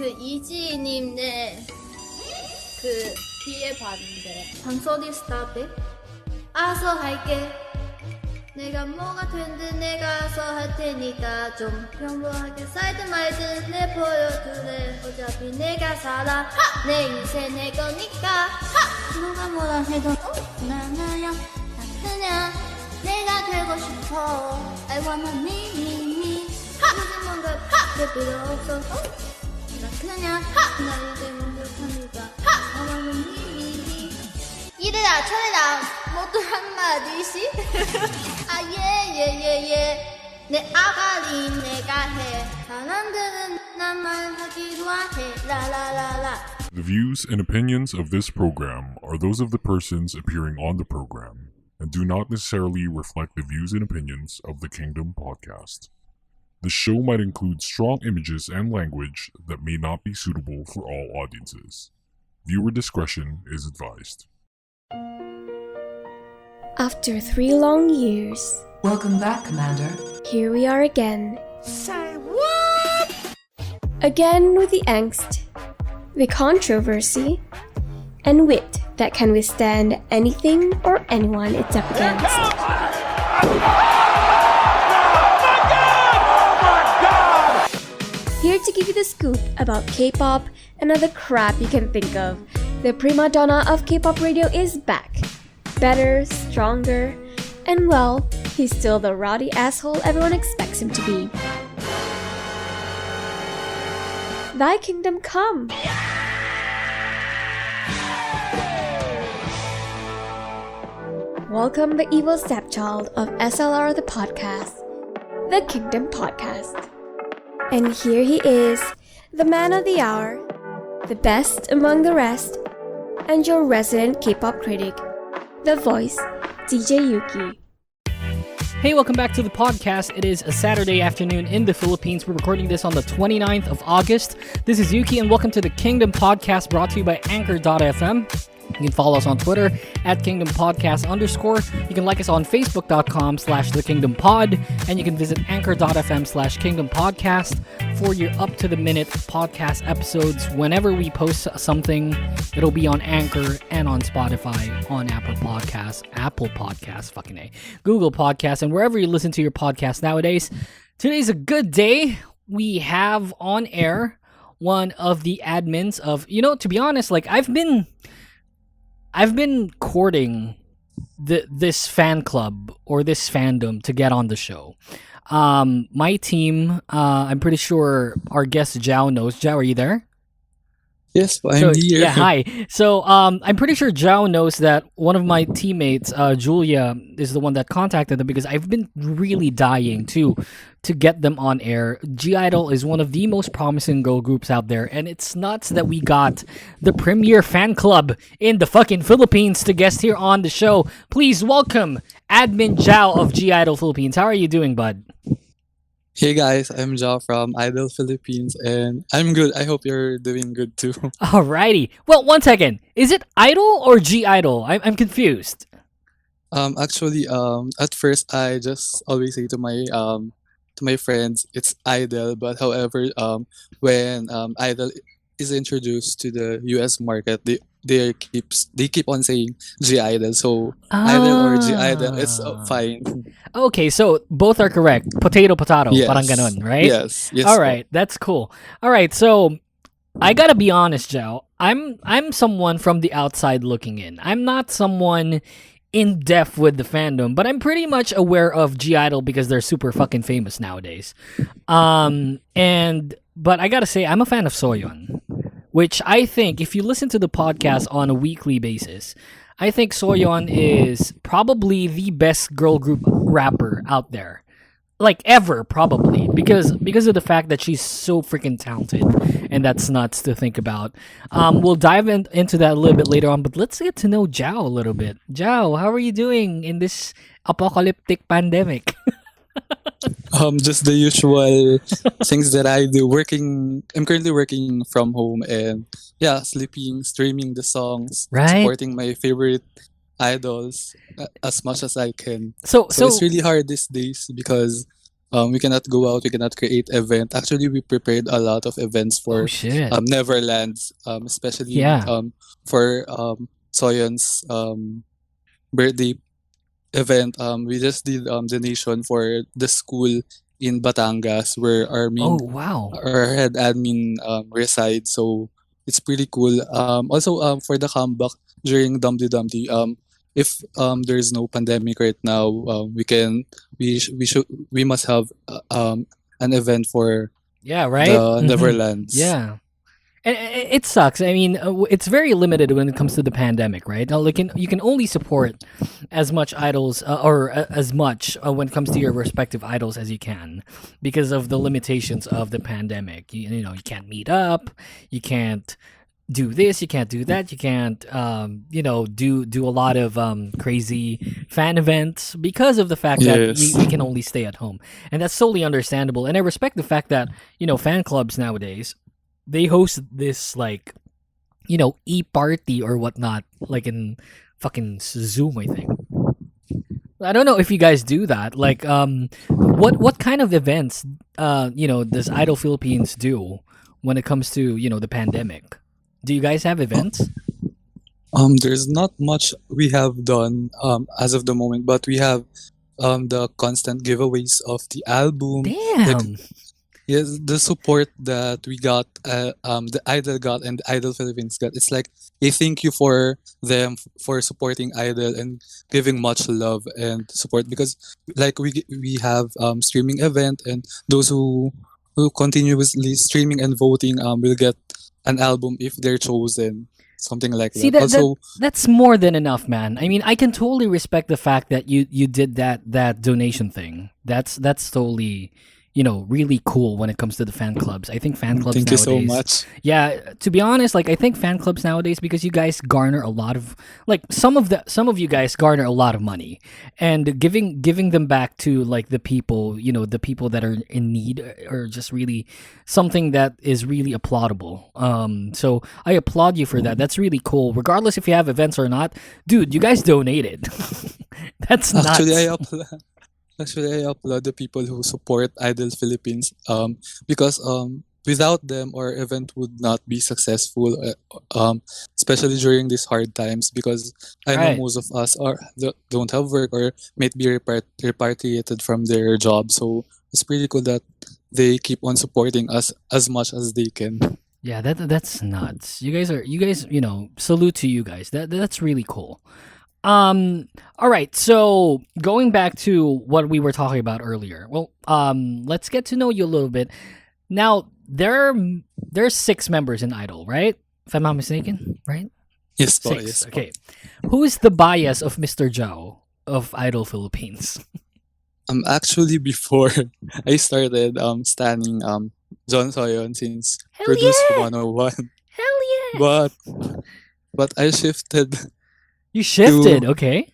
그 이지님 그 뒤에 봤는데 방소디 스타트 아서 할게 내가 뭐가 된든 내가 서 할 테니까 좀 평범하게 사이드 말든 내 보여줄래 어차피 내가 살아 내 인생 내 거니까 누가 뭐라 해도 나야 나 그냥 내가 되고 싶어 I wanna me 요즘 뭔가 별 필요 없어 나 그냥 나 이제 완벽하니까 I wanna me 이래라 저래라 모두 한마디씩 예예예예 내 아가리 내가 해 사람들은 나만 하기로 해 라라라라. The views and opinions of this program are those of the persons appearing on the program and do not necessarily reflect the views and opinions of the Kingdom podcast. The show might include strong images and language that may not be suitable for all audiences. Viewer discretion is advised. After 3 long years, Welcome back, Commander. here we are again. Say what? Again with the angst, the controversy, and wit that can withstand anything or anyone it's up against. Here to give you the scoop about K-pop and other crap you can think of, the prima donna of K-pop radio is back. Better, stronger, and well, he's still the rowdy asshole everyone expects him to be. Thy kingdom come! Welcome the evil stepchild of SLR the podcast, the Kingdom Podcast. And here he is, the man of the hour, the best among the rest, and your resident K-pop critic, the voice, DJ Yuuki. Hey, welcome back to the podcast. It is a Saturday afternoon in the Philippines. We're recording this on the 29th of August. This is Yuuki, and welcome to the Kingdom Podcast, brought to you by Anchor.fm. You can follow us on Twitter at KingdomPodcast_. You can like us on Facebook.com/TheKingdomPod. And you can visit Anchor.fm/KingdomPodcast for your up-to-the-minute podcast episodes. Whenever we post something, it'll be on Anchor and on Spotify, on Apple Podcasts, Google Podcasts, and wherever you listen to your podcast nowadays. Today's a good day. We have on air one of the admins of, to be honest, like I've been courting this fan club or this fandom to get on the show. My team, I'm pretty sure our guest Zhao knows. Zhao, are you there? Yes, I'm here. Yeah, hi. So I'm pretty sure Zhao knows that one of my teammates, Julia, is the one that contacted them because I've been really dying to get them on air. G-I-DLE is one of the most promising girl groups out there, and it's nuts that we got the premier fan club in the fucking Philippines to guest here on the show. Please welcome admin Zhao of G-I-DLE Philippines. How are you doing, bud? Hey guys, I'm Jao from I-DLE Philippines, and I'm good. I hope you're doing good too. Alrighty. Well, one second. Is it Idol or G-I-DLE? I'm confused. Actually, at first I just always say to my friends it's I-DLE, but however, when I-DLE is introduced to the US market, they keep on saying G-I-DLE, so I-DLE or G-I-DLE, it's fine. Okay, so both are correct. Potato, Yes. parang ganon, right? Yes. All right, that's cool. All right, so I gotta be honest, Zhao. I'm someone from the outside looking in. I'm not someone in depth with the fandom, but I'm pretty much aware of G-I-DLE because they're super fucking famous nowadays. But I gotta say, I'm a fan of Soyeon, which I think, if you listen to the podcast on a weekly basis, I think Soyeon is probably the best girl group rapper out there. Like, ever, probably. Because of the fact that she's so freaking talented. And that's nuts to think about. We'll dive into that a little bit later on, but let's get to know Zhao a little bit. Zhao, how are you doing in this apocalyptic pandemic? Just the usual things that I do. I'm currently working from home and sleeping, streaming the songs, Right. supporting my favorite idols as much as I can. So So it's really hard these days because we cannot go out, we cannot create event. Actually, we prepared a lot of events Oh for shit. Neverlands, especially Yeah. for Soyeon's birthday event. We just did donation for the school in Batangas where Oh wow. our head admin resides. So it's pretty cool. Also, for the comeback during Dumpty Dumpty, if there's no pandemic right now, we must have an event for Yeah, right? the Mhm. Neverlands. Yeah. And it sucks. I mean, it's very limited when it comes to the pandemic, right? Like, you can only support as much idols as much when it comes to your respective idols as you can because of the limitations of the pandemic. You know, you can't meet up, you can't do this, you can't do that, you can't do a lot of crazy fan events because of the fact that Yes. we can only stay at home, and that's totally understandable. And I respect the fact that fan clubs nowadays, they host this like e-party or whatnot, like in fucking Zoom, I think. I don't know if you guys do that. Like, what kind of events does Idol Philippines do when it comes to the pandemic? Do you guys have events? There's not much we have done as of the moment, but we have the constant giveaways of the album. Damn. Yes, the support that we got, the Idol got and the Idol Philippines got. It's like a thank you for them for supporting Idol and giving much love and support, because like we have streaming event, and those who continuously streaming and voting will get an album if they're chosen, something like See, that. that Also, that's more than enough, man. I mean, I can totally respect the fact that you did that donation thing. That's totally really cool when it comes to the fan clubs. I think fan clubs thank you nowadays. so much. Yeah, to be honest, like I think fan clubs nowadays, because you guys garner a lot of, like, some of you guys garner a lot of money, and giving them back to like the people, the people that are in need, or just really something that is really applaudable. So I applaud you for that. That's really cool. Regardless if you have events or not, dude, you guys donated. That's nuts. Actually, I applaud the people who support Idol Philippines. Because without them, our event would not be successful. Especially during these hard times, because I know Right. most of us don't have work or might be repatriated from their job. So it's pretty cool that they keep on supporting us as much as they can. Yeah, that's nuts. You guys, salute to you guys. That's really cool. All right. So going back to what we were talking about earlier. Well, let's get to know you a little bit. Now, there's 6 members in Idol, right? If I'm not mistaken, right? Yes, po, 6. yes. Po. Okay. Who is the bias of Mr. Zhao of Idol Philippines? Actually, before I started standing John Soyeon since Hell Produce yeah! 101, Hell yeah! but I shifted. You shifted, okay?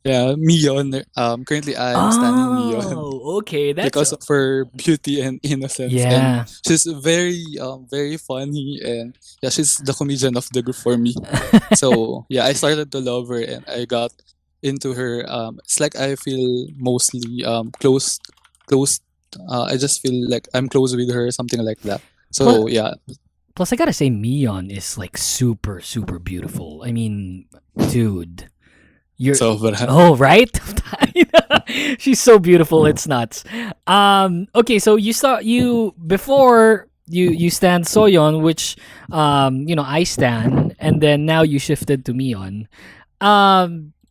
Yeah, Mion. Currently I'm standing Mion Oh, okay. That's because of her beauty and innocence. yeah. And she's very funny, and yeah, she's the comedian of the group for me. So yeah, I started to love her, and I got into her. It's like I feel mostly close. I just feel like I'm close with her, something like that. So Plus, yeah, plus I gotta say, Mion is like super, super beautiful. I mean, dude, you're so but oh right, she's so beautiful. It's nuts. Okay, so before you stand Soyeon, which I stand, and then now you shifted to Mion.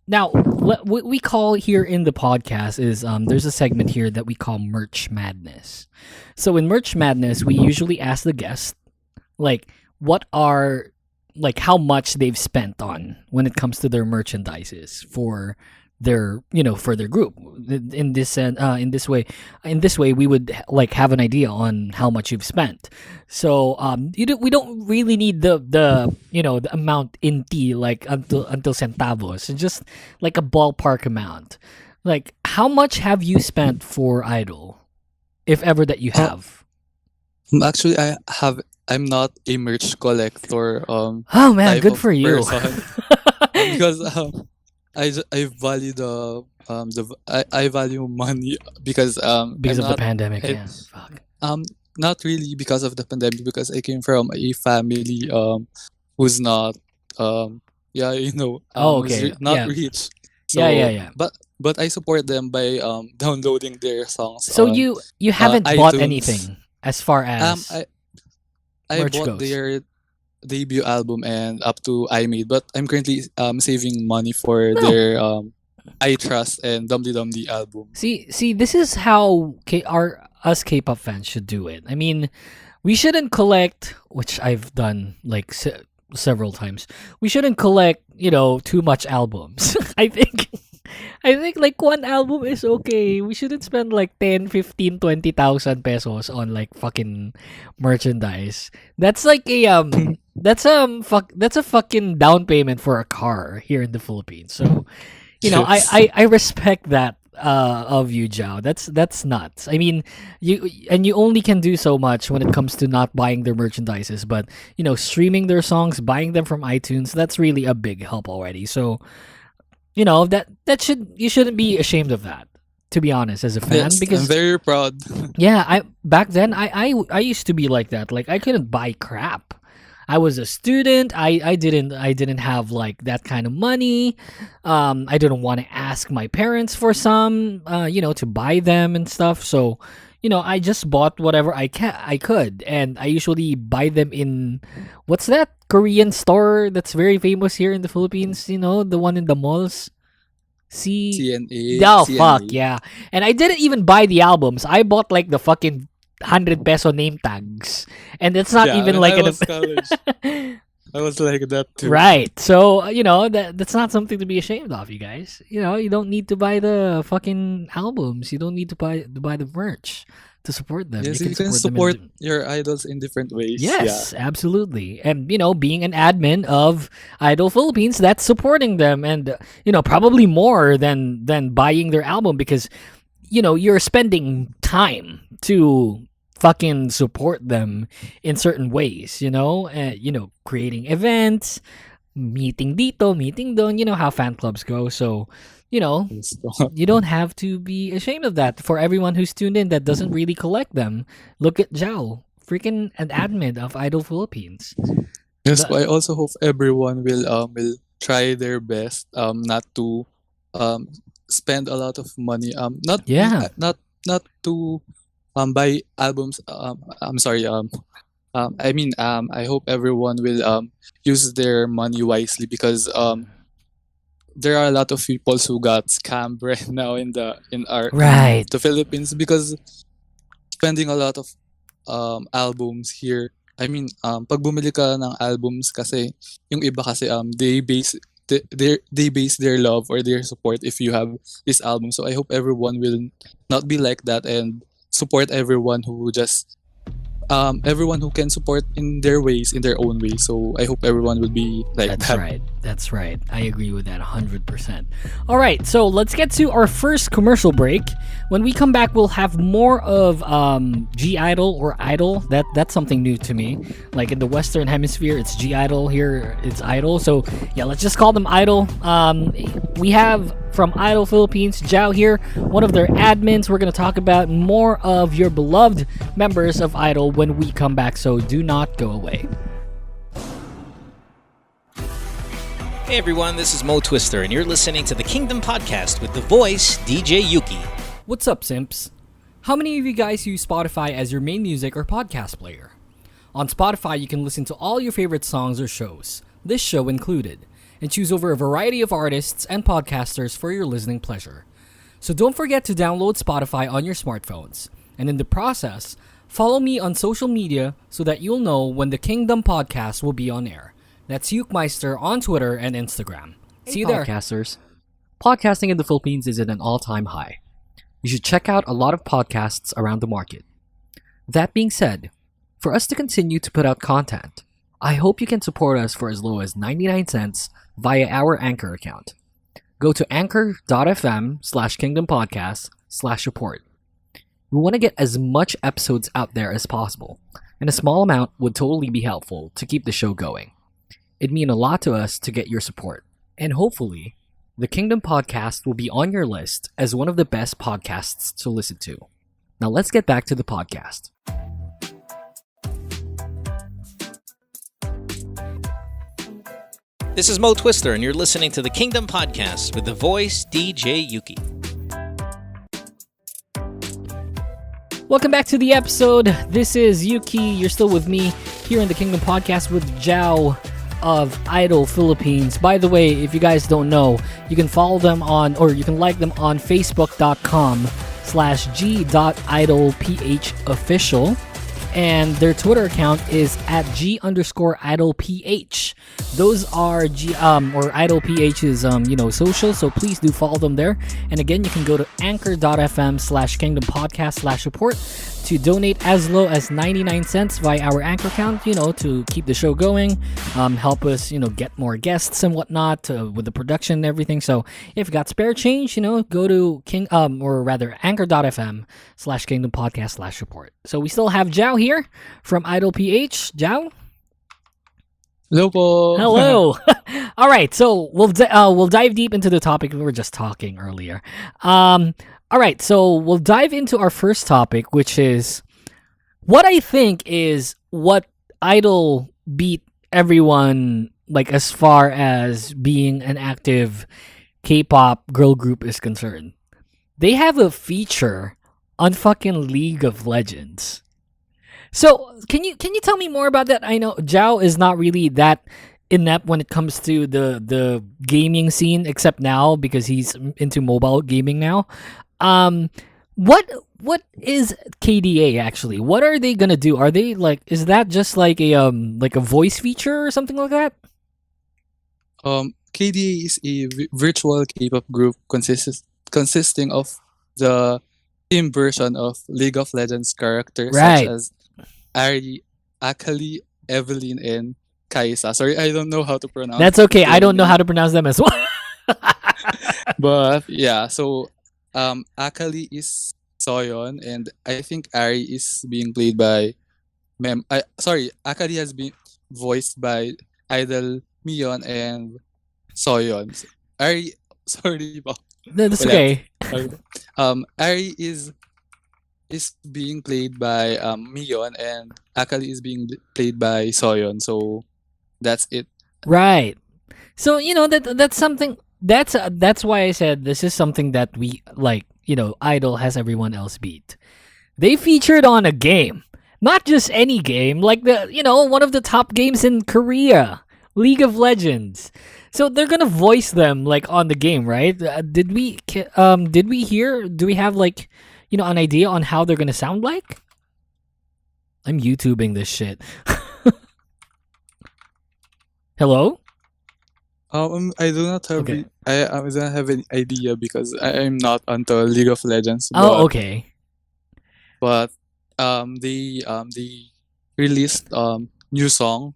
Now, what we call here in the podcast is there's a segment here that we call Merch Madness. So in Merch Madness, we usually ask the guest like how much they've spent on when it comes to their merchandises for their for their group. In this way we would like have an idea on how much you've spent. So we don't really need the amount in T, like until centavos. It's just like a ballpark amount. Like, how much have you spent for Idol, if ever that you have? actually I'm not a merch collector. Oh man, Type good of for you. person. Because I value I value money because Because I'm of the not pandemic. I, Yeah. Fuck. not really because of the pandemic, because I came from a family who's not yeah, Oh, okay. not Yeah. rich. Yeah. Yeah. So Yeah. but I support them by downloading their songs So on you haven't bought iTunes. anything as far Um as I I merch bought goes. their debut album and up to I Made, but I'm currently saving money for No. their I Trust and Dum Dum album. See, this is how us K-pop fans should do it. I mean, we shouldn't collect, which I've done like several times. We shouldn't collect, too much albums. I think like one album is okay. We shouldn't spend like 10, 15, 20,000 pesos on like fucking merchandise. That's like a that's a fucking down payment for a car here in the Philippines. So, Yes. I respect that of you, Jao. That's nuts. I mean, you only can do so much when it comes to not buying their merchandises, but streaming their songs, buying them from iTunes, that's really a big help already. So, you shouldn't be ashamed of that, to be honest, as a fan, Yes, I'm because very proud. yeah, I back then I used to be like that. Like I couldn't buy crap. I was a student. I didn't have like that kind of money. I didn't want to ask my parents for some to buy them and stuff. So, I just bought whatever I could, and I usually buy them in what's that Korean store that's very famous here in the Philippines, the one in the malls. See, CNA, oh fuck CNA. yeah! And I didn't even buy the albums. I bought like the fucking 100 peso name tags, and it's not Yeah, even when like I was college, I was like that too. right. So that's not something to be ashamed of, you guys. You don't need to buy the fucking albums. You don't need to buy the merch to support them. Yes, You you can can support them support in. your idols in different ways. Yeah. Yes, absolutely. And being an admin of I-DLE Philippines, that's supporting them, and probably more than buying their album, because you're spending time to fucking support them in certain ways, creating events, meeting dito, meeting don, how fan clubs go. So, Yes. you don't have to be ashamed of that. For everyone who's tuned in that doesn't really collect them, look at Zhao, freaking an admin of I-DLE Philippines. Yes, The- but I also hope everyone will try their best not to um spend a lot of money Yeah. not to buy albums I'm sorry I mean I hope everyone will use their money wisely, because there are a lot of people who got scammed right now in Right. the Philippines, because spending a lot of albums here. I mean, pag bumili ka ng albums kasi, yung iba kasi they base their love or their support if you have this album. So I hope everyone will not be like that and support everyone who can support in their ways, in their own ways. So I hope everyone will be like That's that. right. That's right. I agree with that 100%. All right, so let's get to our first commercial break. When we come back, we'll have more of G-Idol or Idol. That's something new to me. Like in the Western Hemisphere, it's G-Idol. Here, it's Idol. So yeah, let's just call them Idol. We have from I-DLE Philippines, Zhao here, one of their admins. We're going to talk about more of your beloved members of I-DLE when we come back, so do not go away. Hey everyone, this is Mo Twister, and you're listening to the Kingdom Podcast with the voice DJ Yuuki. What's up, simps? How many of you guys use Spotify as your main music or podcast player? On Spotify, you can listen to all your favorite songs or shows, this show included, and choose over a variety of artists and podcasters for your listening pleasure. So don't forget to download Spotify on your smartphones, and in the process, follow me on social media so that you'll know when the Kingdom Podcast will be on air. That's Yuukmeister on Twitter and Instagram. See you there. Podcasters. Podcasting in the Philippines is at an all-time high. You should check out a lot of podcasts around the market. That being said, for us to continue to put out content, I hope you can support us for as low as 99 cents via our Anchor account. Go to anchor.fm/kingdompodcast/support. We want to get as much episodes out there as possible, and a small amount would totally be helpful to keep the show going. It'd mean a lot to us to get your support, and hopefully, the Kingdom podcast will be on your list as one of the best podcasts to listen to. Now let's get back to the podcast. This is Mo Twister, and you're listening to the Kingdom Podcast with the voice DJ Yuuki. Welcome back to the episode. This is Yuuki. You're still with me here in the Kingdom Podcast with Zhao of I-DLE Philippines. By the way, if you guys don't know, you can follow them on, or you can like them on facebook.com/g.idleph official. And their Twitter account is at G_IdlePH. Those are IdlePH's social, so please do follow them there. And again, you can go to anchor.fm/Kingdom Podcast/support to donate as low as 99 cents via our Anchor account, to keep the show going, help us, get more guests and whatnot with the production and everything. So if you got spare change, go to anchor.fm/Kingdom Podcast/support. So we still have Zhao here from I-DLE PH. Zhao? Hello po. Hello. All right, so we'll dive deep into the topic we were just talking earlier. All right, so we'll dive into our first topic, which is what I think is what I-DLE beat everyone, like, as far as being an active K-pop girl group is concerned. They have a feature on fucking League of Legends. So can you tell me more about that? I know Zhao is not really that inept when it comes to the gaming scene, except now because he's into mobile gaming now. What is KDA actually? What are they gonna do? Are they is that just like a voice feature or something like that? KDA is a virtual K-pop group consisting of the team version of League of Legends characters Right. such as Ari, Akali, Evelyn, and Kaisa. Sorry, I don't know how to pronounce. That's okay. I their don't know name. how to pronounce them as well. But yeah, so Akali is Soyeon, and I think Ari is being played by Akali has been voiced by I-DLE Mion and Soyeon. Ari, sorry po. That's Wala. okay. Ari is being played by Mion, and Akali is being played by Soyeon. So that's it. Right. So that's something that's why I said this is something that we I-DLE has everyone else beat. They featured on a game, not just any game, like one of the top games in Korea, League of Legends. So they're gonna voice them on the game, right? Did we hear? Do we have an idea on how they're gonna sound like? I'm YouTubing this shit. Hello? I do not have Okay. I don't have any idea because I'm not onto League of Legends. Oh, okay. But they released new song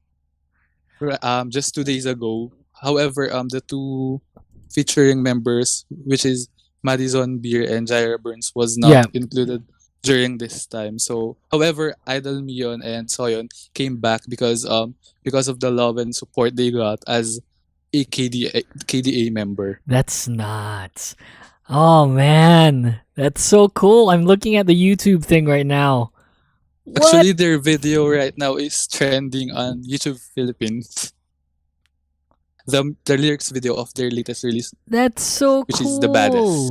just 2 days ago. However, the two featuring members, which is Madison Beer and Jaira Burns, was not Yeah. included during this time. So, however, I-DLE Mion and Soyeon came back because of the love and support they got as a KDA member. That's nuts. Oh man, that's so cool. I'm looking at the YouTube thing right now. What? Actually, their video right now is trending on YouTube Philippines. The lyrics video of their latest release. That's so Which cool. is the baddest.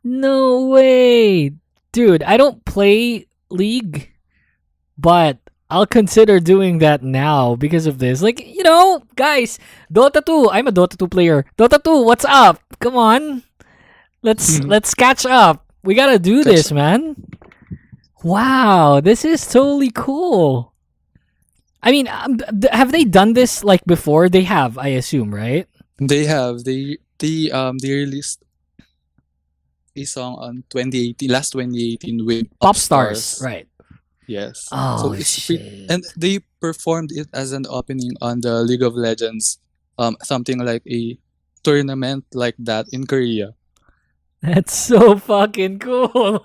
No way. Dude, I don't play League, but I'll consider doing that now because of this. Guys, Dota 2. I'm a Dota 2 player. Dota 2, what's up? Come on. Let's catch up. We gotta do this, man. Wow, this is totally cool. I mean, have they done this before? They have, I assume, right? They have they released a song on 2018 with Pop Stars, right? Yes. Oh, shit. And they performed it as an opening on the League of Legends, something like a tournament like that in Korea. That's so fucking cool.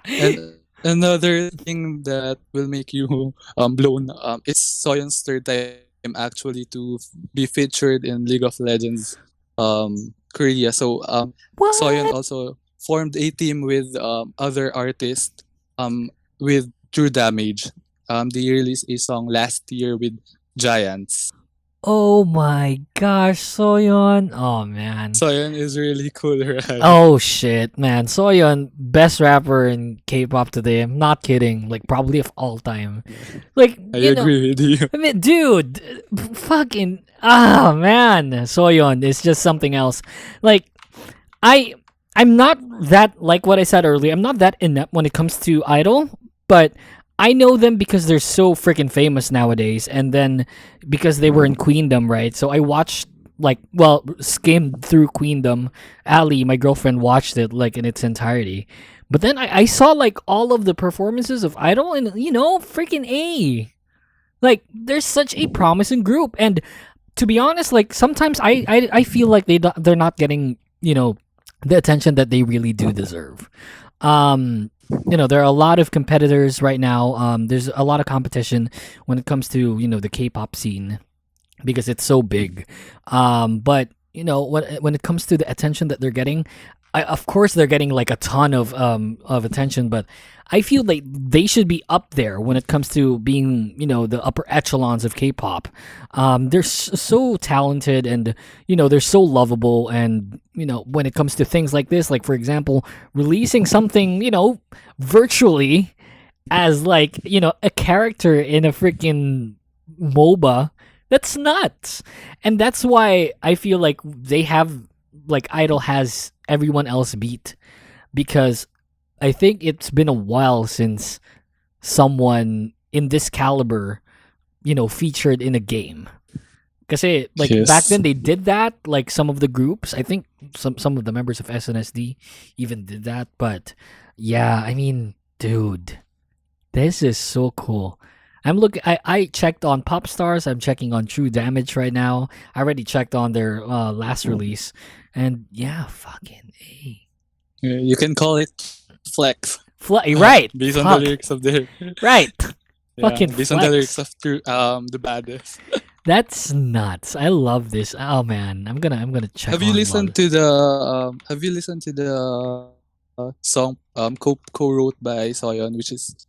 And another thing that will make you blown, it's Soyeon's third time actually to be featured in League of Legends. Korea. So What? Soyeon also formed a team with other artists with True Damage. They released a song last year with Giants. Oh my gosh, Soyeon. Oh man. Soyeon is really cool, right? Oh shit, man. Soyeon, best rapper in K-pop today. I'm not kidding. Like probably of all time. Like I you know, agree with you. I mean, dude, fucking man, Soyeon is just something else. Like I I'm not that like what I said earlier. I'm not that inept when it comes to Idol, but I know them because they're so freaking famous nowadays, and then because they were in Queendom, right? So I watched skimmed through Queendom. Ali, my girlfriend, watched it like in its entirety. But then I saw like all of the performances of Idol, and freaking A. Like there's such a promising group, and to be honest, like sometimes I feel like they're not getting the attention that they really do deserve. There are a lot of competitors right now. There's a lot of competition when it comes to the K-pop scene because it's so big. But when it comes to the attention that they're getting, of course they're getting like a ton of attention, but I feel like they should be up there when it comes to being the upper echelons of K-pop. They're so talented, and they're so lovable, and when it comes to things like this, like for example releasing something virtually as like a character in a freaking MOBA, that's nuts. And that's why I feel like they have like Idol has everyone else beat, because I think it's been a while since someone in this caliber featured in a game. Kasi like Yes. back then they did that, like some of the groups. I think some of the members of SNSD even did that. But yeah, I mean, dude, this is so cool. I checked on Pop Stars. I'm checking on True Damage right now. I already checked on their last release, and yeah, fucking A. You can call it flex. Right. Based on Fuck. the lyrics of their Right. yeah, Fucking based on the flex. lyrics of the baddest. That's nuts. I love this. Oh man, I'm gonna check. Have you on listened Lol. to the song co-wrote by Soyeon, which is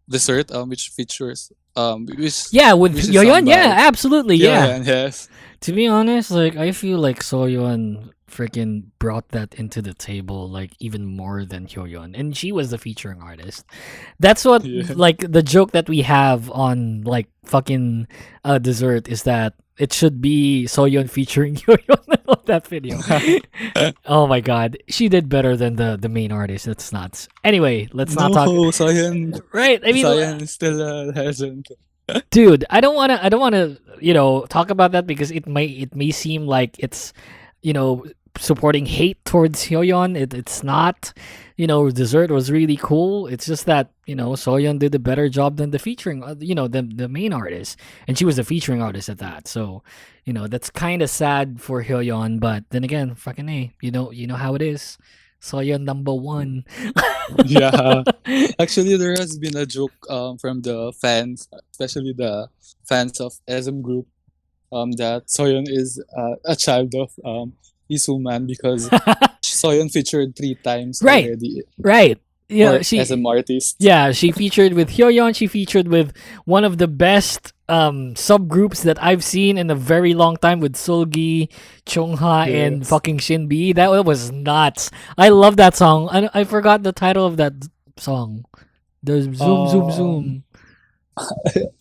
Dessert, which features which Yeah, with which is Yoyon. sung by Yeah, absolutely. Yeah. Yeon, yes. To be honest, like I feel like Soyeon freaking brought that into the table like even more than Hyoyeon, and she was the featuring artist. That's what Yeah. like the joke that we have on like fucking Dessert is that it should be Soyeon featuring Hyoyeon on that video. Oh my god, she did better than the main artist. That's nuts. Anyway, let's not talk. Soyeon. Right? I mean, Soyeon is still a legend. dude, I don't want to talk about that because it may seem like it's supporting hate towards Hyoyeon. It's not. Dessert was really cool. It's just that Soyeon did a better job than the featuring the main artist, and she was the featuring artist at that. So that's kind of sad for Hyoyeon, but then again, fucking A, you know how it is. Soyeon number one. Yeah. Actually, there has been a joke from the fans, especially the fans of SM Group, that Soyeon is a child of Isuman because Soyeon featured 3 times Right. already Right. Yeah, for she SM artist. Yeah, she featured with Hyoyeon. She featured with one of the best subgroups that I've seen in a very long time with Seolgi, Chungha, and Yes. fucking Shinbi. That was nuts. I love that song. I forgot the title of that song. The zoom zoom zoom.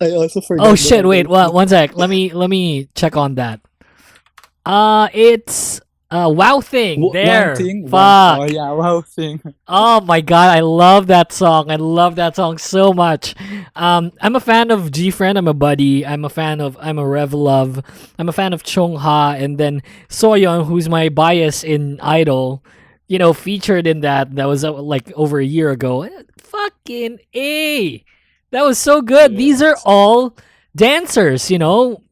I also forgot. Oh shit! Wait, one sec. Let me check on that. It's Wow Thing. There. Fuck. Oh yeah, Wow Thing. Oh my god, I love that song. I love that song so much. I'm a fan of G-Friend, I'm a buddy. I'm a Rev Love. I'm a fan of Chungha, and then Soyeon, who's my bias in Idol, featured in that. That was like over a year ago. Fucking A. That was so good. These are all dancers,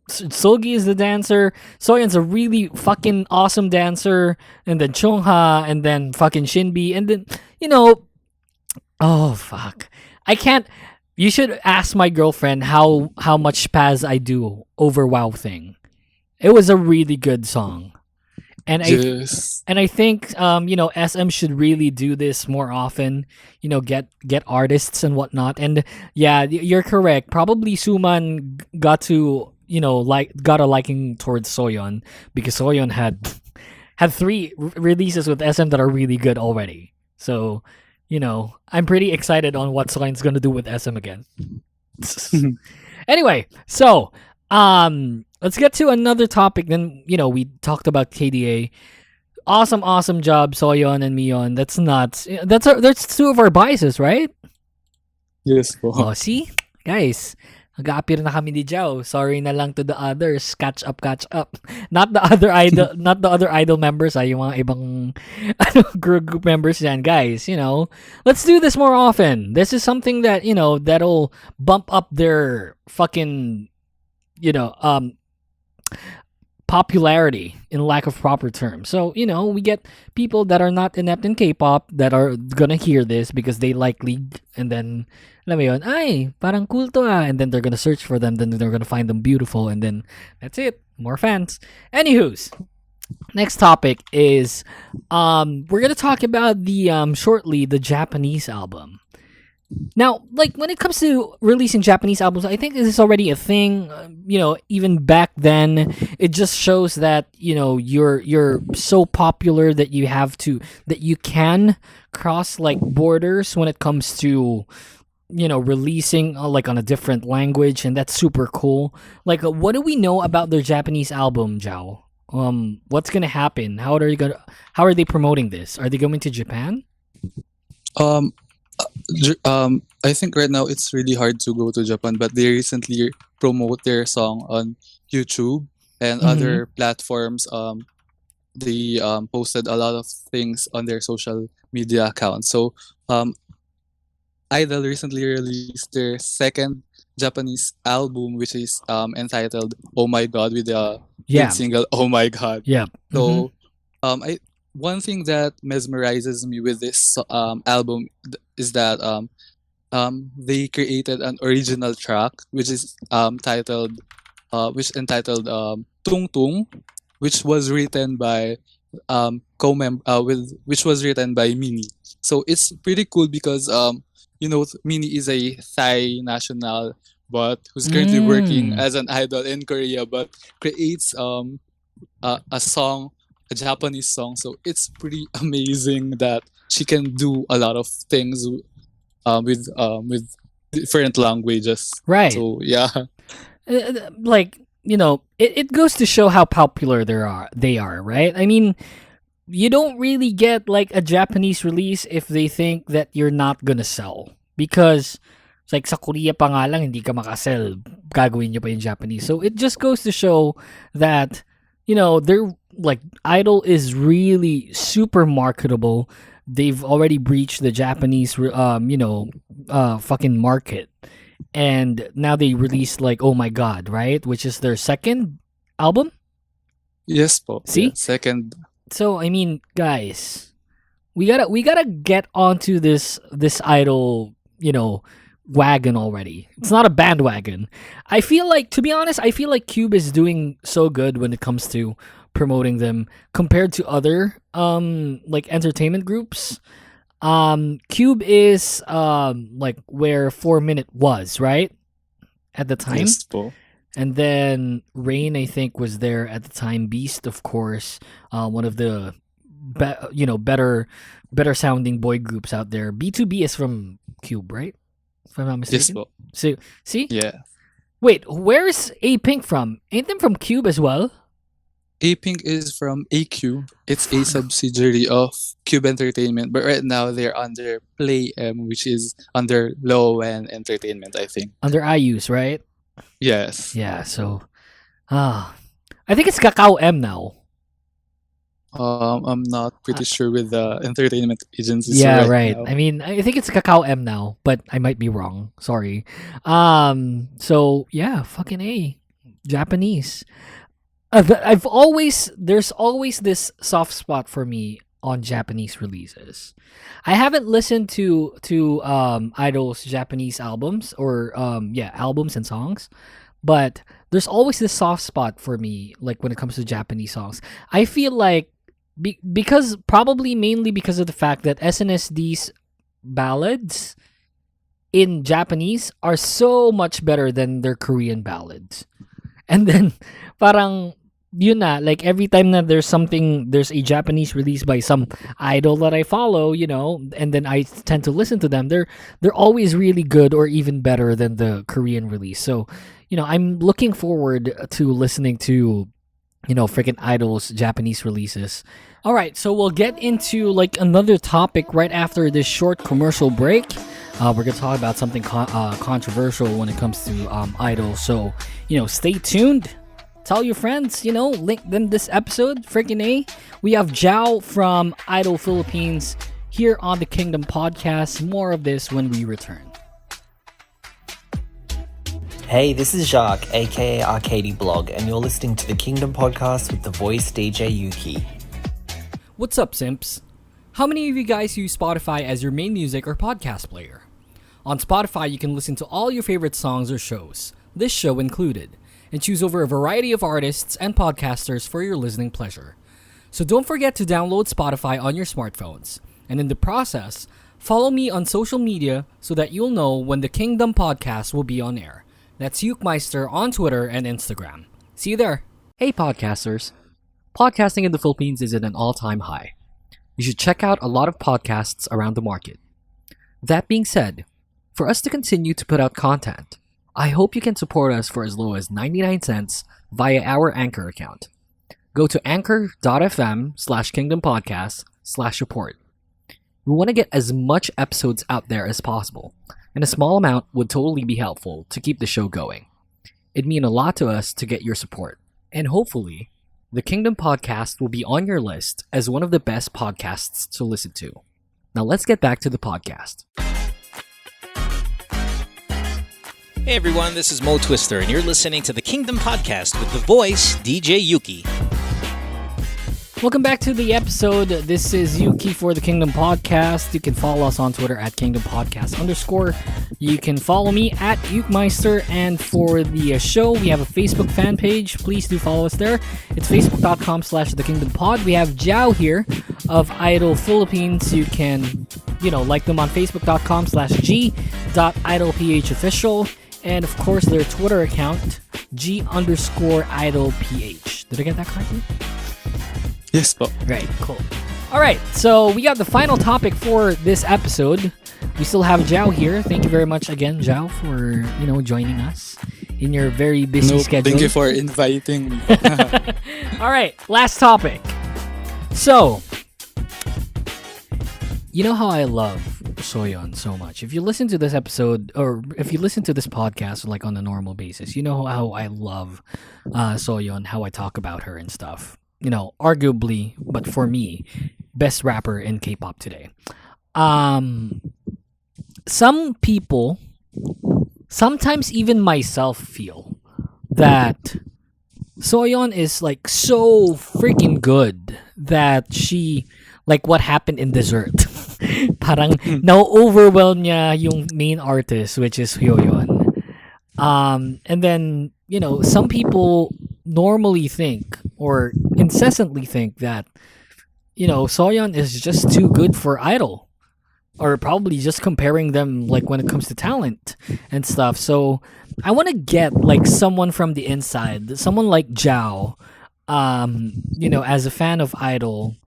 Seolgi is the dancer. Soyeon's a really fucking awesome dancer, and then Chungha, and then fucking Shinbi, and then oh fuck, I can't. You should ask my girlfriend how much spaz I do over Wow Thing. It was a really good song, And Yes. I think SM should really do this more often. Get artists and whatnot. And yeah, you're correct. Probably Suman got to got a liking towards Soyeon because Soyeon had three releases with SM that are really good already. So I'm pretty excited on what Soyeon's gonna do with SM again. Anyway, so let's get to another topic. Then we talked about KDA. Awesome job, Soyeon and Mion. That's nuts. That's two of our biases, right? Yes po. Oh, see? Guys, nag-appear na kami ni Jao. Sorry na lang to the others. Catch up. Not the other idol members, yung mga ibang group members yan, guys. Let's do this more often. This is something that, that'll bump up their fucking, popularity in lack of proper terms. So, we get people that are not inept in K-pop that are gonna hear this because they like League, and then, alam mo yun, ay, parang cool to and then they're gonna search for them, then they're gonna find them beautiful, and then that's it. More fans. Anywho's, next topic is, we're gonna talk about shortly the Japanese album. Now, when it comes to releasing Japanese albums, I think this is already a thing. Even back then, it just shows that you're so popular that you can cross borders when it comes to releasing on a different language, and that's super cool. What do we know about their Japanese album, Zhao? What's gonna happen? How are they promoting this? Are they going to Japan? I think right now it's really hard to go to Japan, but they recently promote their song on YouTube and other platforms. They posted a lot of things on their social media accounts. So, I-DLE recently released their second Japanese album, which is entitled "Oh My God" with the lead single "Oh My God." Yeah. So, one thing that mesmerizes me with this album is that they created an original track which is entitled "Tung Tung," which was written by which was written by Mini. So it's pretty cool because Mini is a Thai national, but who's currently working as an idol in Korea, but creates a song, a Japanese song. So it's pretty amazing that she can do a lot of things with different languages. Right. So yeah. It goes to show how popular they are, right? I mean, you don't really get a Japanese release if they think that you're not gonna sell, because it's sa Korea pa nga lang hindi ka makasell, gagawin nyo pa yung Japanese. So it just goes to show that they're I-DLE is really super marketable. They've already breached the Japanese fucking market, and now they released "Oh My God," right, which is their second album. Yes po. See? Yeah, second. So I mean, guys, we gotta get onto this idol, wagon already. It's not a bandwagon. I feel to be honest, Cube is doing so good when it comes to promoting them compared to other entertainment groups. Cube is where 4-Minute was, right? At the time. Yes po. And then Rain, I think, was there at the time. Beast, of course, one of the better sounding boy groups out there. B2B is from Cube, right? If I'm not mistaken. Yes po. So, see? Yeah. Wait, where's A-Pink from? Ain't them from Cube as well? A-Pink is from A-Cube. It's a subsidiary of Cube Entertainment, but right now they're under Play M, which is under Low End Entertainment, I think. Under IU's, right? Yes. Yeah, so I think it's Kakao M now. I'm not pretty sure with the entertainment agencies. Yeah, right. Now. I mean, I think it's Kakao M now, but I might be wrong. Sorry. So yeah, fucking A, Japanese. There's always this soft spot for me on Japanese releases. I haven't listened to I-DLE's Japanese albums or albums and songs, but there's always this soft spot for me when it comes to Japanese songs. I feel like because probably mainly because of the fact that SNSD ballads in Japanese are so much better than their Korean ballads. And then parang yun na, like every time that there's a Japanese release by some idol that I follow, and then I tend to listen to them, they're always really good or even better than the Korean release. So, I'm looking forward to listening to freaking idols Japanese releases. All right, so we'll get into like another topic right after this short commercial break. We're gonna talk about something controversial when it comes to idols. So stay tuned. Tell your friends. Link them this episode. Freaking A. We have Zhao from I-DLE Philippines here on the Kingdom Podcast. More of this when we return. Hey, this is Jacques, aka Arcady Blog, and you're listening to the Kingdom Podcast with the voice DJ Yuuki. What's up, simps? How many of you guys use Spotify as your main music or podcast player? On Spotify, you can listen to all your favorite songs or shows, this show included, and choose over a variety of artists and podcasters for your listening pleasure. So don't forget to download Spotify on your smartphones, and in the process, follow me on social media so that you'll know when the Kingdom Podcast will be on air. That's Yuukmeister on Twitter and Instagram. See you there. Hey podcasters. Podcasting in the Philippines is at an all-time high. You should check out a lot of podcasts around the market. That being said, for us to continue to put out content, I hope you can support us for as low as 99 cents via our Anchor account. Go to anchor.fm/kingdompodcast/support. We want to get as much episodes out there as possible, and a small amount would totally be helpful to keep the show going. It'd mean a lot to us to get your support, and hopefully, the Kingdom Podcast will be on your list as one of the best podcasts to listen to. Now let's get back to the podcast. Hey everyone, this is Mo Twister, and you're listening to the Kingdom Podcast with the voice DJ Yuuki. Welcome back to the episode. This is Yuuki for the Kingdom Podcast. You can follow us on Twitter at Kingdom Podcast _. You can follow me at Yuukmeister. And for the show, we have a Facebook fan page. Please do follow us there. It's facebook.com/The Kingdom Pod. We have Zhao here of I-DLE Philippines. You can, like them on facebook.com/G.IDLEPHofficial. And of course, their Twitter account, G_IDLEPH. Did I get that correctly? Yes, po. Right, cool. All right, so we got the final topic for this episode. We still have Zhao here. Thank you very much again, Zhao, for joining us in your very busy schedule. Thank you for inviting me. All right, last topic. So, you know how I love Soyeon so much. If you listen to this episode, or if you listen to this podcast like on a normal basis, you know how I love Soyeon, how I talk about her and stuff. Arguably, but for me, best rapper in K-pop today. Some people, sometimes even myself, feel that Soyeon is like so freaking good that she, like what happened in Dessert, parang na-overwhelm niya yung main artist, which is Hyoyeon. And then, some people normally think or incessantly think that Soyeon is just too good for I-DLE, or probably just comparing them like when it comes to talent and stuff. So I want to get like someone from the inside, someone like Zhao, as a fan of I-DLE.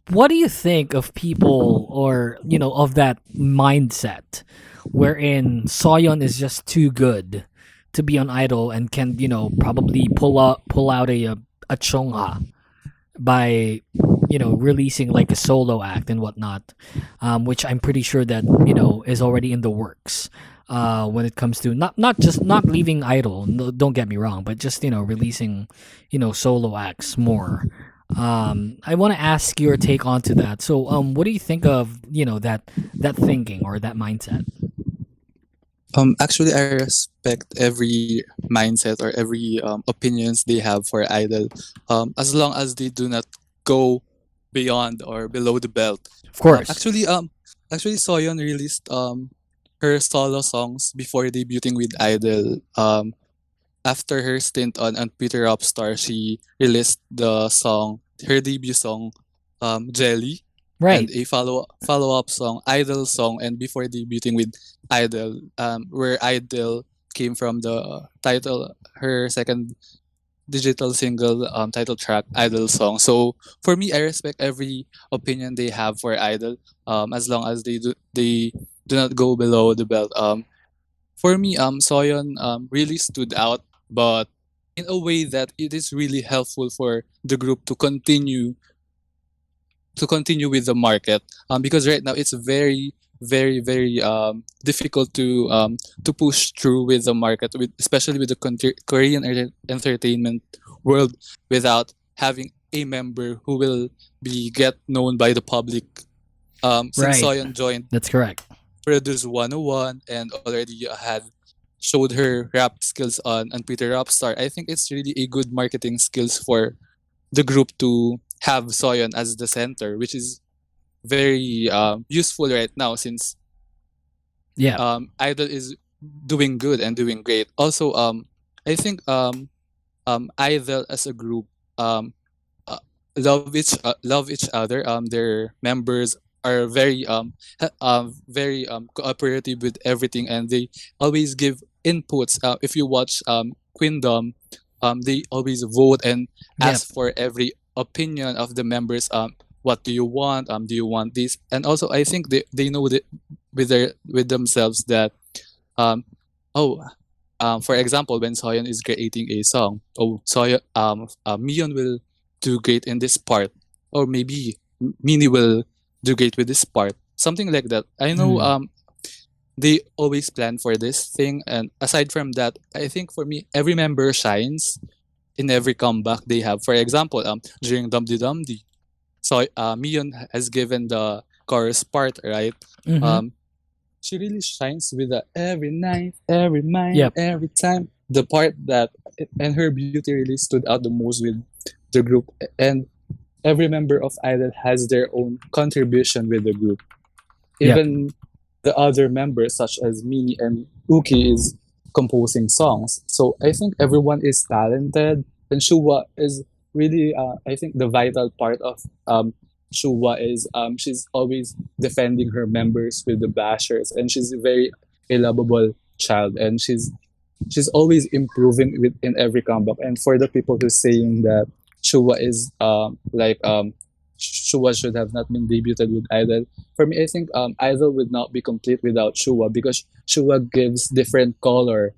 What do you think of people, or of that mindset wherein Soyeon is just too good to be on I-DLE and can probably pull out a chongha by releasing like a solo act and whatnot, which I'm pretty sure that is already in the works when it comes to not leaving I-DLE. No, don't get me wrong, but just releasing solo acts more. I want to ask your take onto that. So what do you think of that thinking or that mindset? Actually, I respect every mindset or every opinions they have for idol, as long as they do not go beyond or below the belt. Of course. Actually, Soyeon released her solo songs before debuting with Idol. After her stint on Peter Upstar, she released the song her debut song, Jelly, Right. and a follow up song, Idol song, and before debuting with Idol, where Idol came from the title, her second digital single title track, Idol song. So for me, I respect every opinion they have for Idol, as long as they do not go below the belt. For me, Soyeon really stood out, but in a way that it is really helpful for the group to continue with the market, because right now it's very very difficult to push through with the market, with especially with the Korean entertainment world, without having a member who will be get known by the public. Since Right. Soyeon joined That's correct. Produce 101 and already had showed her rap skills on Peter Rapstar, I think it's really a good marketing skills for the group to have Soyeon as the center, which is very useful right now since Yeah. Idol is doing good and doing great. Also, I think Idol as a group um, love each other. Their members are very cooperative with everything, and they always give inputs. If you watch Queendom, they always vote and Yep. ask for every opinion of the members. What do you want? Do you want this? And also, I think they know that with themselves that um oh for example, when Soyeon is creating a song, Soyeon Mion will do great in this part, or maybe Mini will do great with this part, something like that. I know Mm. they always plan for this thing, and aside from that, I think for me every member shines in every comeback they have. For example, during Dumdy Dumdy, so Mion has given the chorus part, right? Mm-hmm. Um, she really shines with the every night, every mind, Yep. every time. The part that and her beauty really stood out the most with the group, and every member of Idol has their own contribution with the group. Yep. Even the other members, such as Mini and Yuuki, is composing songs. So I think everyone is talented, and Shua is really, I think, the vital part of Shua is she's always defending her members with the bashers, and she's a very a lovable child, and she's always improving in every comeback. And for the people who's saying that Shua is Shua should have not been debuted with Idol, for me, I think Idol would not be complete without Shua, because Shua gives different color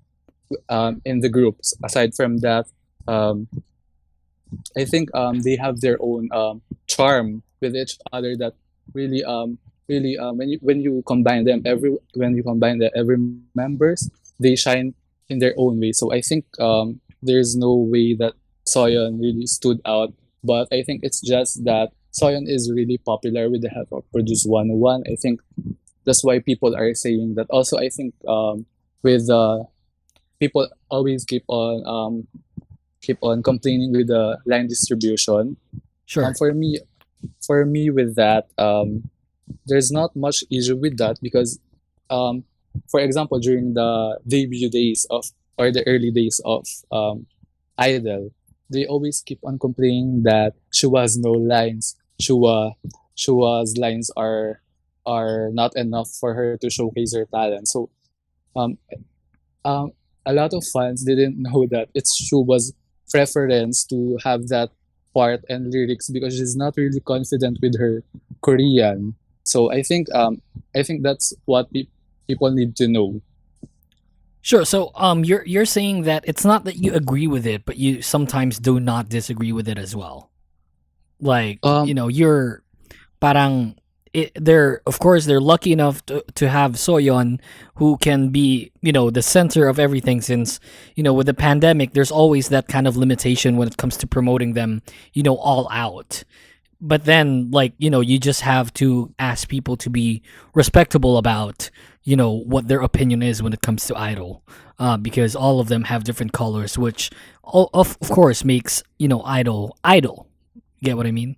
in the groups. Aside from that, um, I think they have their own charm with each other that really when you combine them, every members, they shine in their own way. So I think there's no way that Soyeon really stood out, but I think it's just that Soyeon is really popular with the help of Produce 101. I think that's why people are saying that. Also, I think with people always keep on complaining with the line distribution. Sure. For me with that, there's not much issue with that, because um, for example, during the debut days of or the early days of Idol, they always keep on complaining that Shua has no lines. Shua's lines are not enough for her to showcase her talent. So um, um, a lot of fans didn't know that it's Shuba's preference to have that part and lyrics, because she's not really confident with her Korean. So I think that's what people need to know. Sure. So you're saying that it's not that you agree with it, but you sometimes do not disagree with it as well. Like, Um, you're parang they're, of course, they're lucky enough to have Soyeon, who can be, the center of everything, since, with the pandemic there's always that kind of limitation when it comes to promoting them, all out. But then, like, you just have to ask people to be respectable about, what their opinion is when it comes to Idol, because all of them have different colors, which of course makes, Idol. Get what I mean?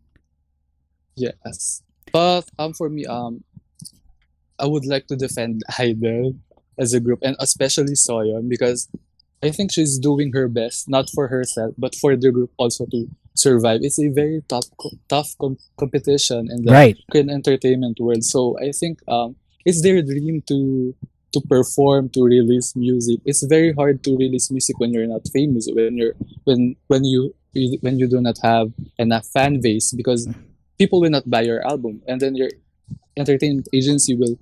yes, but for me, I would like to defend Idol as a group, and especially Soyeon, because I think she's doing her best, not for herself, but for the group also to survive. It's a very competition in the Right. Korean entertainment world. So I think it's their dream to perform, to release music. It's very hard to release music when you're not famous, when you do not have enough fan base, because people will not buy your album, and then your entertainment agency will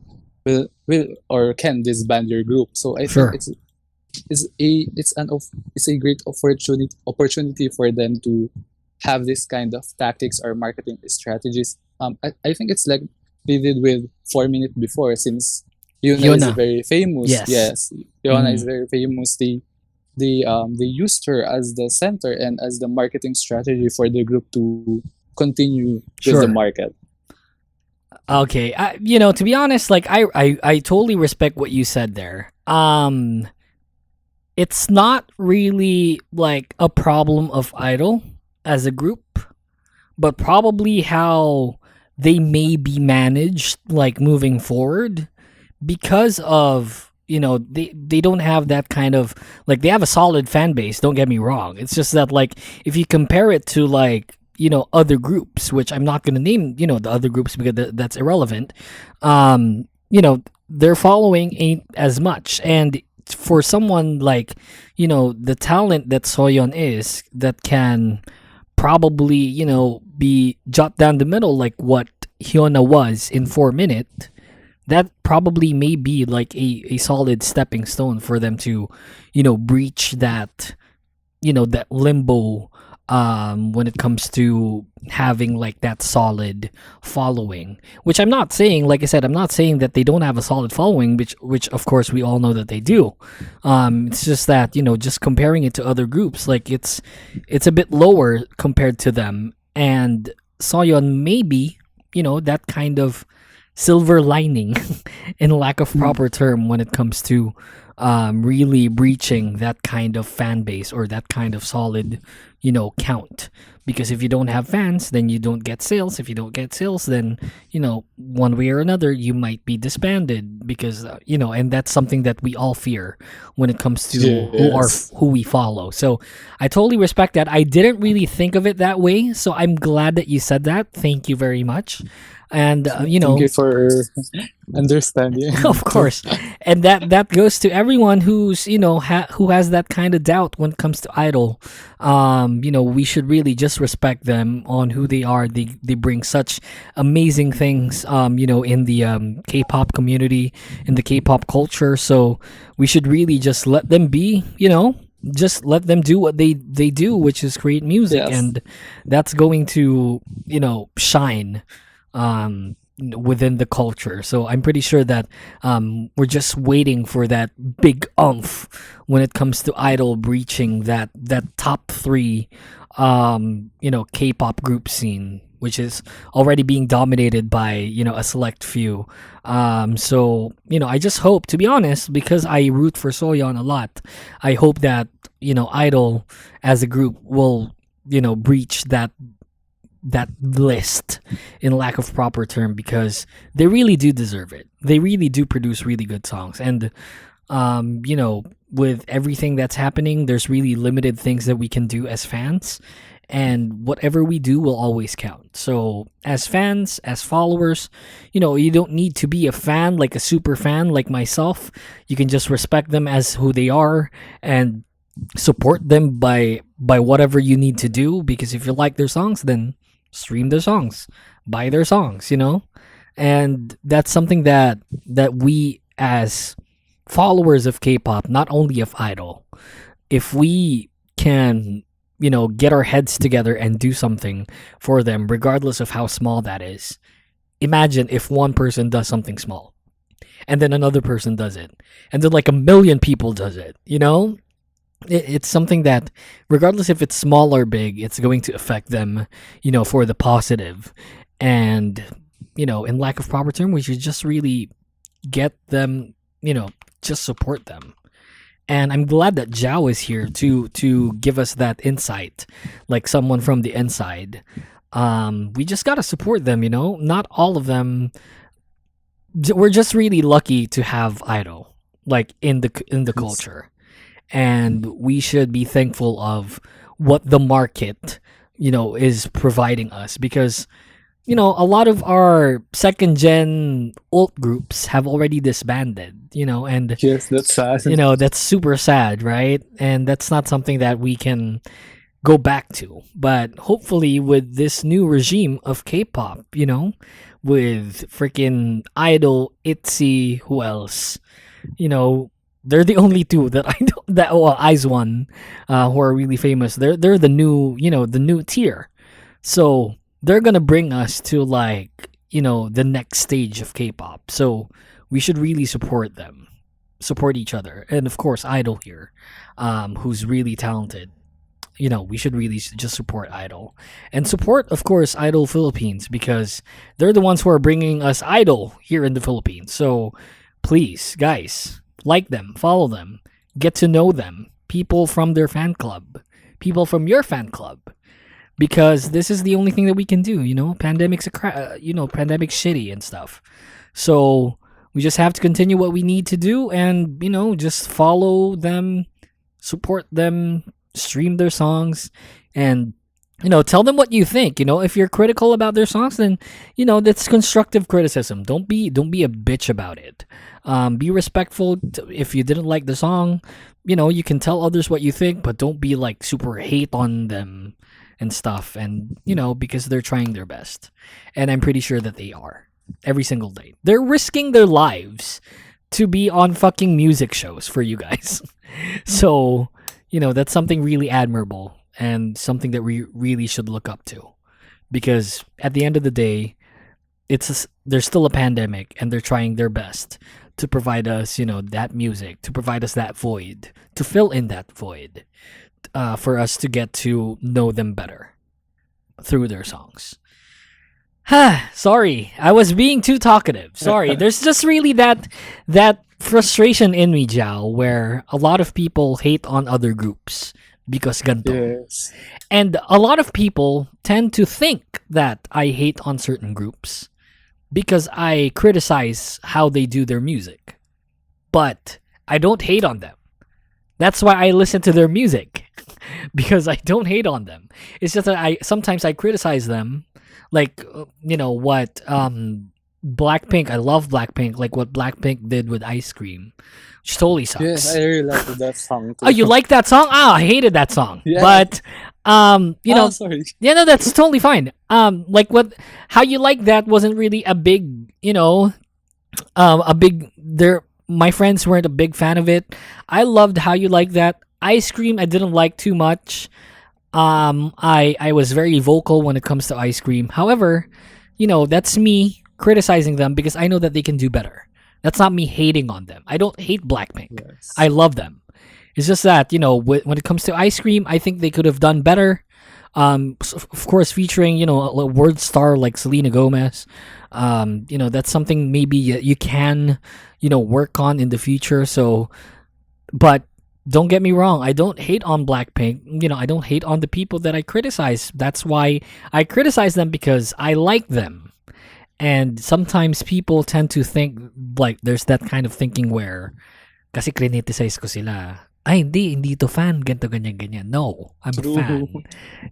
or can disband your group. So I Sure. think it's a great opportunity for them to have this kind of tactics or marketing strategies. I think it's like they did with 4 Minute before, since Yuna is Hyuna. very famous. Yes. Yes, Yuna is Mhm. very famous. They used her as the center and as the marketing strategy for the group to continue with the Sure. market. Okay, to be honest, like I totally respect what you said there. It's not really like a problem of Idol as a group, but probably how they may be managed, like moving forward, because of they don't have that kind of, like, they have a solid fan base. Don't get me wrong. It's just that, like, if you compare it to, like, other groups, which I'm not going to name, the other groups, because that's irrelevant. Their following ain't as much. And for someone like, the talent that Soyeon is, that can probably, be jot down the middle, like what Hyuna was in 4 Minute, that probably may be like a solid stepping stone for them to, breach that, that limbo, when it comes to having like that solid following. Which I'm not saying, like I said, I'm not saying that they don't have a solid following, which of course we all know that they do. It's just that, just comparing it to other groups, like it's a bit lower compared to them. And Soyeon maybe, that kind of silver lining in lack of proper term when it comes to really breaching that kind of fan base, or that kind of solid count. Because if you don't have fans, then you don't get sales. If you don't get sales, then one way or another you might be disbanded, because and that's something that we all fear when it comes to Yes. who we follow. So I totally respect that. I didn't really think of it that way, so I'm glad that you said that. Thank you very much. And Thank you for understanding. of course, and that goes to everyone who's who has that kind of doubt when it comes to Idol. We should really just respect them on who they are. They bring such amazing things, in the K-pop community, in the K-pop culture. So we should really just let them be. Just let them do what they do, which is create music, Yes. and that's going to shine within the culture. So I'm pretty sure that we're just waiting for that big umph when it comes to Idol breaching that top three K-pop group scene, which is already being dominated by a select few. So I just hope, to be honest, because I root for Soyeon a lot, I hope that Idol as a group will breach that list, in lack of proper term, because they really do deserve it. They really do produce really good songs. And with everything that's happening, there's really limited things that we can do as fans, and whatever we do will always count. So as fans, as followers, you don't need to be a fan, like a super fan like myself. You can just respect them as who they are and support them by whatever you need to do, because if you like their songs, then stream their songs, buy their songs, and that's something that we as followers of K-pop, not only of Idol, if we can get our heads together and do something for them, regardless of how small that is. Imagine if one person does something small, and then another person does it, and then like 1 million people does it. It's something that, regardless if it's small or big, it's going to affect them, for the positive. And, in lack of proper term, we should just really get them, just support them. And I'm glad that Zhao is here to give us that insight, like someone from the inside. We just gotta support them, Not all of them. We're just really lucky to have Idol, like in the culture. And we should be thankful of what the market is providing us, because a lot of our second gen alt groups have already disbanded, and Yes, that's sad. that's super sad, right? And that's not something that we can go back to. But hopefully with this new regime of K-pop, with freaking I-DLE, I-TZY, who else? They're the only two that I know IZ*ONE, who are really famous. They're the new, the new tier. So they're gonna bring us to like, the next stage of K-pop. So we should really support them, support each other, and of course I-DLE here, who's really talented. We should really just support I-DLE, and support, of course, I-DLE Philippines, because they're the ones who are bringing us I-DLE here in the Philippines. So please, guys, like them, follow them, get to know them, people from their fan club, people from your fan club, because this is the only thing that we can do. Pandemic's pandemic's shitty and stuff. So we just have to continue what we need to do, and just follow them, support them, stream their songs, and tell them what you think. If you're critical about their songs, then that's constructive criticism. Don't be a bitch about it. Be respectful. If you didn't like the song, you can tell others what you think, but don't be like super hate on them and stuff. And because they're trying their best, and I'm pretty sure that they are every single day. They're risking their lives to be on fucking music shows for you guys. So that's something really admirable, and something that we really should look up to, because at the end of the day, there's still a pandemic, and they're trying their best to provide us, that music, to provide us that void, to fill in that void, for us to get to know them better through their songs. Sorry, I was being too talkative. Sorry, there's just really that frustration in me, Jao, where a lot of people hate on other groups because ganto. Yes. And a lot of people tend to think that I hate on certain groups because I criticize how they do their music. But I don't hate on them. That's why I listen to their music, because I don't hate on them. It's just that sometimes I criticize them, like what Blackpink. I love Blackpink, like what Blackpink did with Ice Cream, which totally sucks. Yes, I really like that song too. Oh, you like that song? I hated that song. Yeah. But Sorry. yeah, no, that's totally fine. Like how you like that wasn't really a big, my friends weren't a big fan of it. I loved How You Like That. Ice Cream I didn't like too much. I was very vocal when it comes to Ice Cream. However, that's me criticizing them because I know that they can do better. That's not me hating on them. I don't hate Blackpink. Yes. I love them. It's just that, when it comes to Ice Cream, I think they could have done better. Of course, featuring, a word star like Selena Gomez. That's something maybe you can, work on in the future. So, but don't get me wrong. I don't hate on Blackpink. I don't hate on the people that I criticize. That's why I criticize them, because I like them. And sometimes people tend to think, like, there's that kind of thinking where, kasi criticize ko sila. Ay, hindi to fan, ganito, ganyan. No, I'm a fan.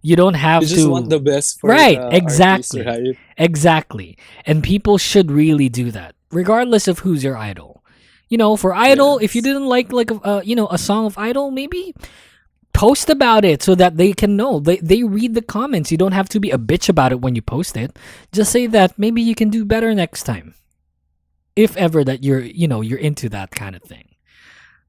You don't have to. You just want the best for right, the exactly. artist, right? Exactly. And people should really do that, regardless of who's your idol. For I-DLE, if you didn't like a song of I-DLE, maybe post about it so that they can know. They read the comments. You don't have to be a bitch about it when you post it. Just say that maybe you can do better next time, if ever that you're into that kind of thing.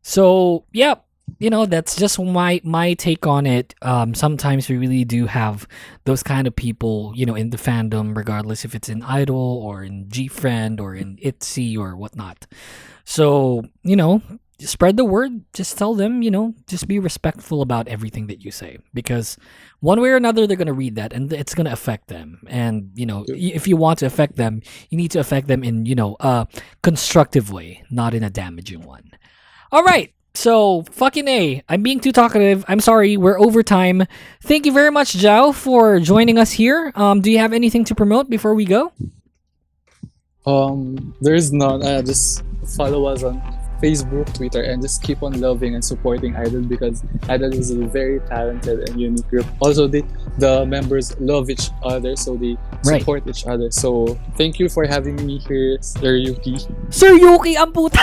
So yeah, that's just my take on it. Sometimes we really do have those kind of people, in the fandom, regardless if it's in I-DLE or in G-Friend or in I-TZY or whatnot. So, spread the word. Just tell them, just be respectful about everything that you say, because one way or another, they're going to read that and it's going to affect them. And, if you want to affect them, you need to affect them in, a constructive way, not in a damaging one. All right. So, fucking A. I'm being too talkative. I'm sorry. We're over time. Thank you very much, Zhao, for joining us here. Do you have anything to promote before we go? There's none. Just follow us on Facebook, Twitter, and just keep on loving and supporting I-DLE because I-DLE is a very talented and unique group. Also, the members love each other, so they Right. support each other. So thank you for having me here, Sir Yuuki. Sir Yuuki, ang puta!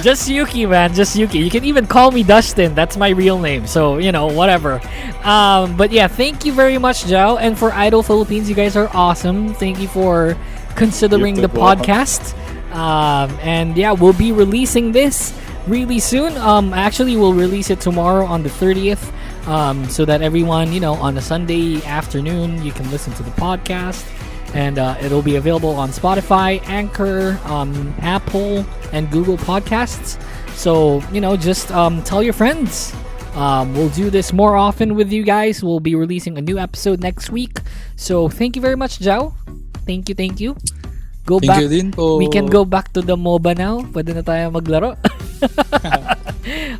Just Yuuki, man. Just Yuuki. You can even call me Dustin. That's my real name. So, whatever. But yeah, thank you very much, Jao. And for I-DLE Philippines, you guys are awesome. Thank you for considering the podcast. And yeah, we'll be releasing this really soon. Actually, we'll release it tomorrow on the 30th. So that everyone, on a Sunday afternoon, you can listen to the podcast. And it'll be available on Spotify, Anchor, Apple, and Google Podcasts. So, just tell your friends. We'll do this more often with you guys. We'll be releasing a new episode next week. So, thank you very much, Jao. Thank you. Go Thank back. you din po. We can go back to the MOBA now. Pwede na tayo maglaro.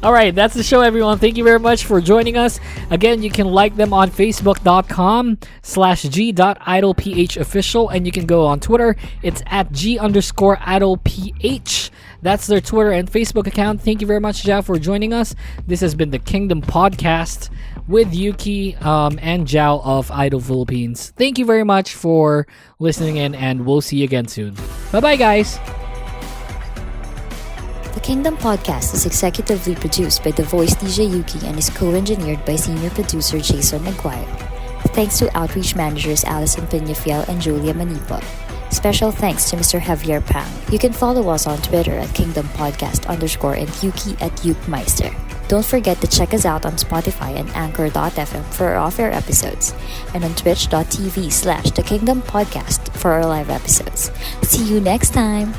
Alright, that's the show, everyone. Thank you very much for joining us. Again, you can like them on facebook.com/g.idleph official, and you can go on Twitter. It's at G_idleph. That's their Twitter and Facebook account. Thank you very much, Jao, for joining us. This has been the Kingdom Podcast with Yuuki and Jao of I-DLE Philippines. Thank you very much for listening in, and we'll see you again soon. Bye-bye, guys. The Kingdom Podcast is executively produced by The Voice DJ Yuuki and is co-engineered by senior producer Jason Aguirre. Thanks to outreach managers Alison Peñafiel and Julia Manipa. Special thanks to Mr. Javier Pang. You can follow us on Twitter at Kingdom Podcast _ and Yuuki at Yuukmeister. Don't forget to check us out on Spotify and Anchor.fm for our off-air episodes, and on Twitch.tv/The Kingdom Podcast for our live episodes. See you next time!